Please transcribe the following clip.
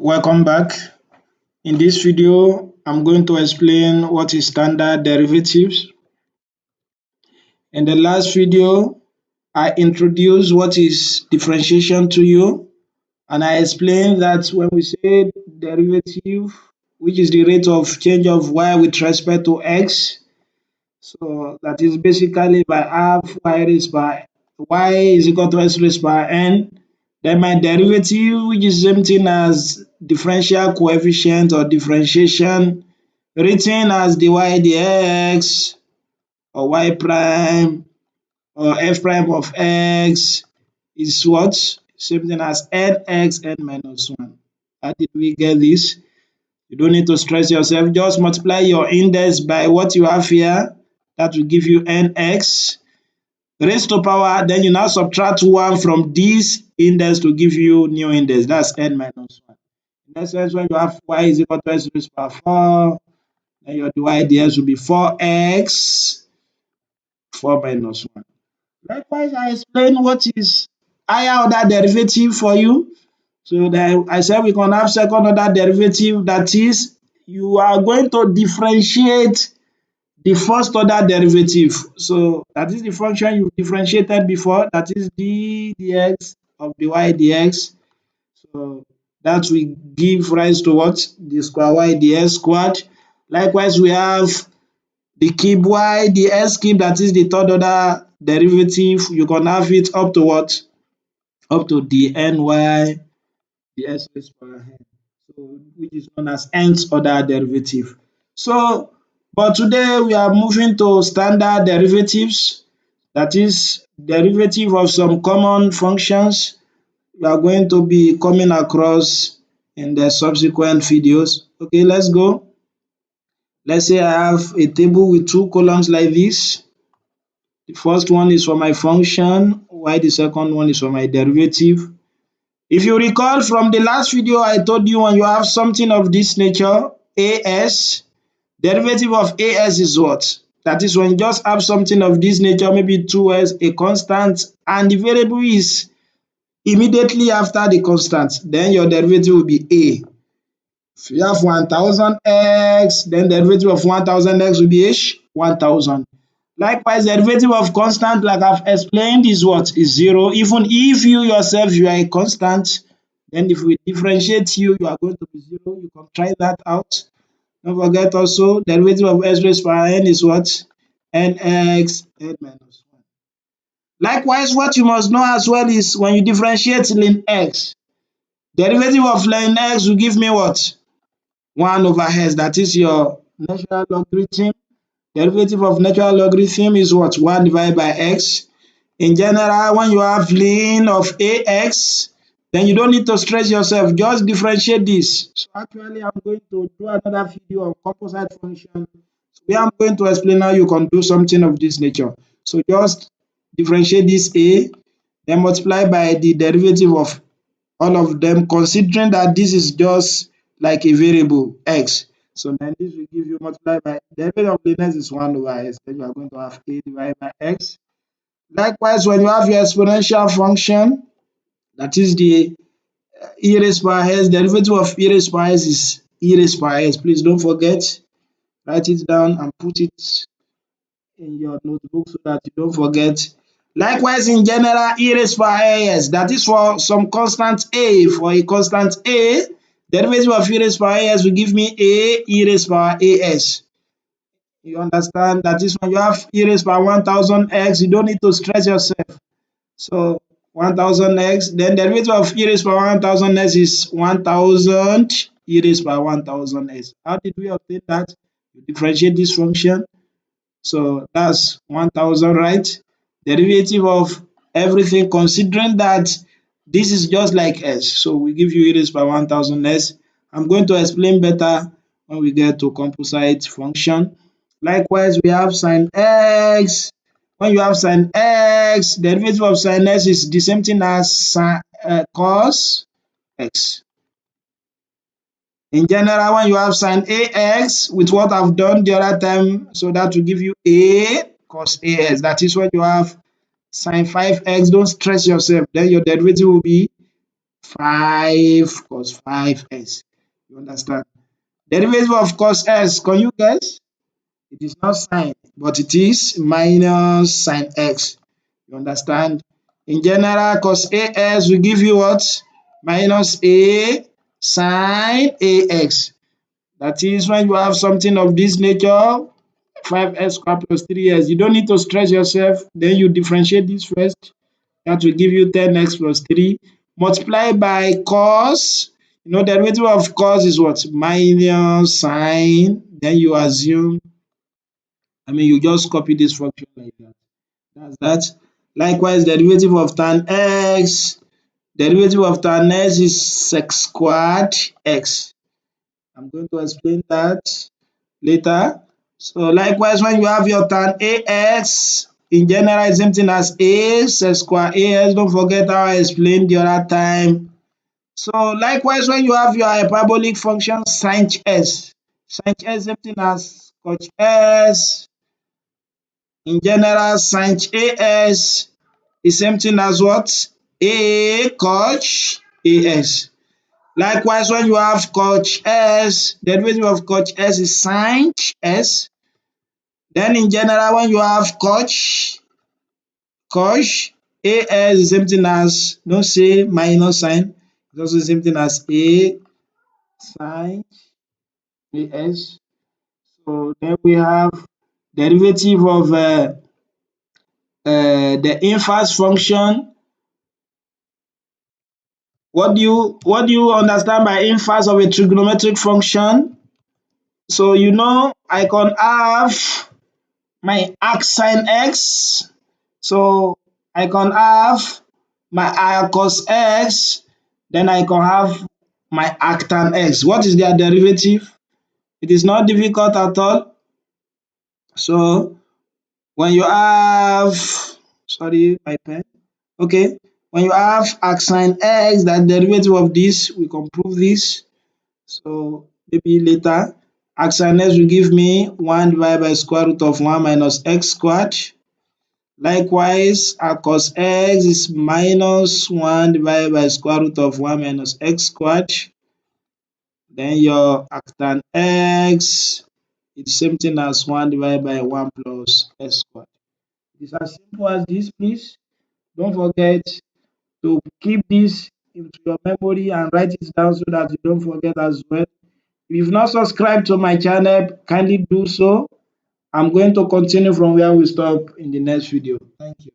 Welcome back. In this video, I'm going to explain what is standard derivatives. In the last video, I introduced what is differentiation to you, and I explained that when we say derivative, which is the rate of change of y with respect to x, so that is basically by half y raised by y is equal to x raised by n. Then my derivative, which is the same thing as differential coefficient or differentiation, written as dy dx or y prime or f prime of x is what? Same thing as nx n minus 1. How did we get this? You don't need to stress yourself. Just multiply your index by what you have here. That will give you nx raised to power. Then you now subtract 1 from this index to give you new index. That's n minus 1. In essence, when you have y is equal to x raised to power 4, then your dy dx will be 4x 4 minus 1. Likewise, I explain what is higher order derivative for you. So then I said we can have second order derivative, that is, you are going to differentiate the first order derivative. So that is the function you differentiated before, that is d dx of dy dx. So that will give rise to what? The square y dx squared. Likewise, we have the cube y dx cube, that is the third order derivative. You can have it up to what? Up to the ny dx raised power n, so which is known as nth order derivative. So, but today we are moving to standard derivatives, that is derivative of some common functions we are going to be coming across in the subsequent videos. Okay, let's go. Let's say I have a table with two columns like this. The first one is for my function, while the second one is for my derivative. If you recall from the last video, I told you when you have something of this nature, as, derivative of as is what? That is when you just have something of this nature, maybe 2s, a constant, and the variable is immediately after the constant, then your derivative will be a. If you have 1000x, then the derivative of 1000x will be 1000. Likewise, the derivative of constant, like I've explained, is what? Is 0. Even if you yourself, you are a constant, then if we differentiate you, you are going to be 0. You can try that out. Don't forget also, derivative of x raised by n is what? Nx n minus 1. Likewise, what you must know as well is when you differentiate ln x, derivative of ln x will give me what? 1 over x, that is your natural logarithm. Derivative of natural logarithm is what? 1 divided by x. In general, when you have ln of ax, then you don't need to stress yourself, just differentiate this. So actually, I'm going to do another video on composite function where I'm going to explain how you can do something of this nature. So just differentiate this a, then multiply by the derivative of all of them, considering that this is just like a variable x. So then this will give you multiply by derivative of ln x is 1 over x. Then you are going to have a divided by x. Likewise, when you have your exponential function, that is the e raised by x, derivative of e raised by x is e raised by x. Please don't forget, write it down and put it in your notebook so that you don't forget. Likewise, in general, e raised by x, that is for some constant a. For a constant a, derivative of e raised by x will give me a e raised by as. You understand? That is when you have e raised by 1000x, you don't need to stress yourself. So 1000x, then derivative of e raised by 1000x is 1000 e raised by 1000x. How did we obtain that? You differentiate this function. So that's 1000, right? Derivative of everything, considering that this is just like s. So we give you e raised by 1000s. I'm going to explain better when we get to composite function. Likewise, we have sin x. When you have sin x, derivative of sin x is the same thing as sin, cos x. In general, when you have sin ax with what I've done the other time, so that will give you a cos ax. That is when you have sin 5x, don't stress yourself. Then your derivative will be 5 cos 5s. You understand? Derivative of cos s, can you guess? It is not sine, but it is minus sine x. You understand? In general, cos as will give you what? Minus a sine ax. That is when you have something of this nature, 5s squared plus 3s. You don't need to stress yourself. Then you differentiate this first. That will give you 10x plus 3. Multiply by cos. You know, derivative of cos is what? Minus sine. Then you assume, you just copy this function like that. That's that. Likewise, derivative of tan x. Derivative of tan x is sec squared x. I'm going to explain that later. So likewise, when you have your tan ax, in general, it's same thing as a sec square ax. Don't forget how I explained the other time. So likewise, when you have your hyperbolic function sin s, sin s same thing as cot s. In general, sin as is same thing as what? A cot as. Likewise, when you have cot s, the derivative of cot s is sin s. Then in general, when you have cot as is same thing as, don't say minus sign, it's also the same thing as a sin as. So then we have derivative of the inverse function. What do you understand by inverse of a trigonometric function? So you know I can have my arc sin x, so I can have my arc cos x, then I can have my arc tan x. What is their derivative? It is not difficult at all. So when you have, sorry, my pen. Okay, when you have arc sin x, that derivative of this, we can prove this. So maybe later, arc sin x will give me 1 divided by square root of 1 minus x squared. Likewise, arc cos x is minus 1 divided by square root of 1 minus x squared. Then your arc tan x is the same thing as 1 divided by 1 plus x squared. It is as simple as this, please. Don't forget to keep this into your memory and write it down so that you don't forget as well. If you've not subscribed to my channel, kindly do so. I'm going to continue from where we stop in the next video. Thank you.